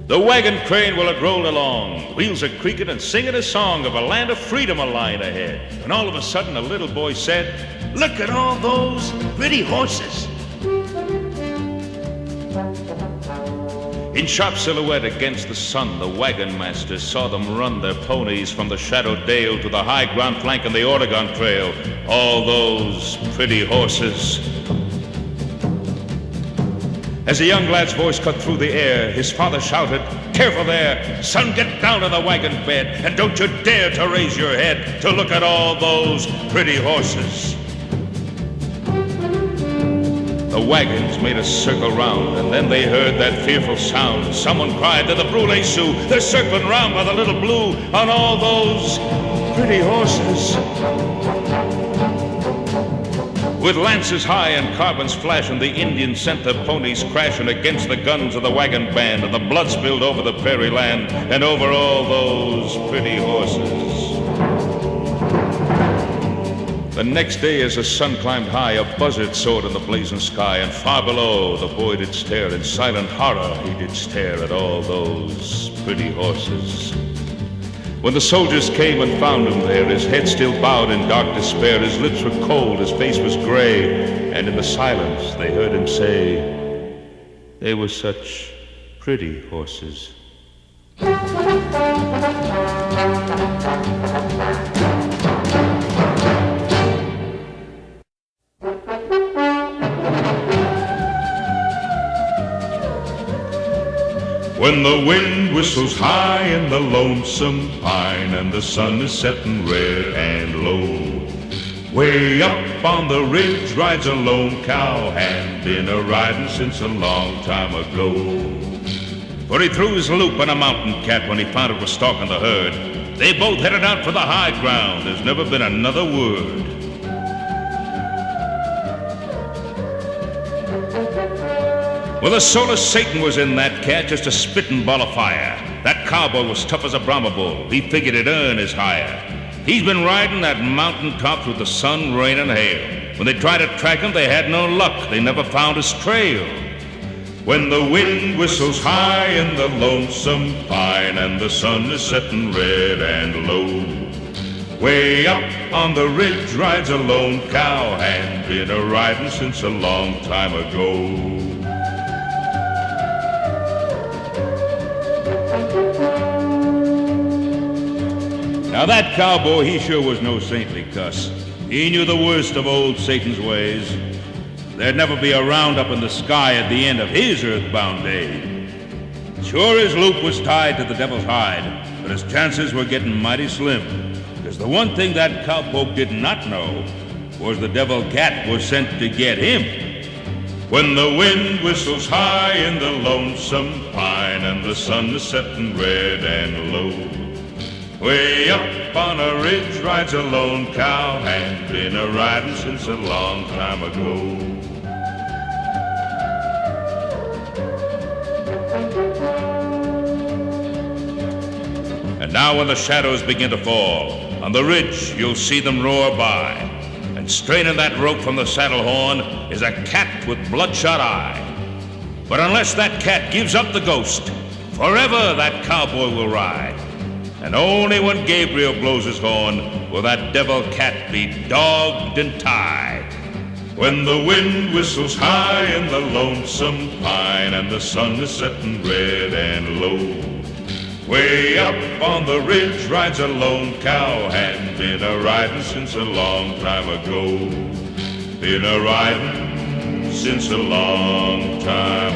The wagon train, well, it rolled along. Wheels are creaking and singing a song of a land of freedom lying ahead. And all of a sudden, a little boy said, "Look at all those pretty horses." In sharp silhouette against the sun, the wagon masters saw them run their ponies from the shadowed dale to the high ground flanking the Oregon Trail. All those pretty horses. As a young lad's voice cut through the air, his father shouted, "Careful there! Son, get down to the wagon bed, and don't you dare to raise your head to look at all those pretty horses." The wagons made a circle round, and then they heard that fearful sound. Someone cried to the Brûlé Sioux, "They're circling round by the Little Blue on all those pretty horses." With lances high and carbines flashing, the Indians sent their ponies crashing against the guns of the wagon band, and the blood spilled over the prairie land and over all those pretty horses. The next day, as the sun climbed high, a buzzard soared in the blazing sky, and far below the boy did stare, in silent horror he did stare at all those pretty horses. When the soldiers came and found him there, his head still bowed in dark despair, his lips were cold, his face was gray, and in the silence they heard him say, "They were such pretty horses." When the wind whistles high in the lonesome pine, and the sun is setting red and low, way up on the ridge rides a lone cowhand, been a-riding since a long time ago. For he threw his loop on a mountain cat when he found it was stalking the herd. They both headed out for the high ground, there's never been another word. Well, the soul of Satan was in that cat, just a spitting ball of fire. That cowboy was tough as a Brahma bull. He figured he'd earn his hire. He's been riding that mountain top through the sun, rain, and hail. When they tried to track him, they had no luck. They never found his trail. When the wind whistles high in the lonesome pine, and the sun is setting red and low, way up on the ridge rides a lone cowhand, been a-riding since a long time ago. Now that cowboy, he sure was no saintly cuss. He knew the worst of old Satan's ways. There'd never be a roundup in the sky at the end of his earthbound day. Sure, his loop was tied to the devil's hide, but his chances were getting mighty slim, because the one thing that cowpoke did not know was the devil cat was sent to get him. When the wind whistles high in the lonesome pine, and the sun is setting red and low, way up on a ridge rides a lone cowhand, been a-riding since a long time ago. And now when the shadows begin to fall, on the ridge you'll see them roar by, and straining that rope from the saddle horn is a cat with bloodshot eye. But unless that cat gives up the ghost, forever that cowboy will ride. And only when Gabriel blows his horn will that devil cat be dogged and tied. When the wind whistles high in the lonesome pine, and the sun is setting red and low, way up on the ridge rides a lone cowhand, been a-riding since a long time ago, been a-riding since a long time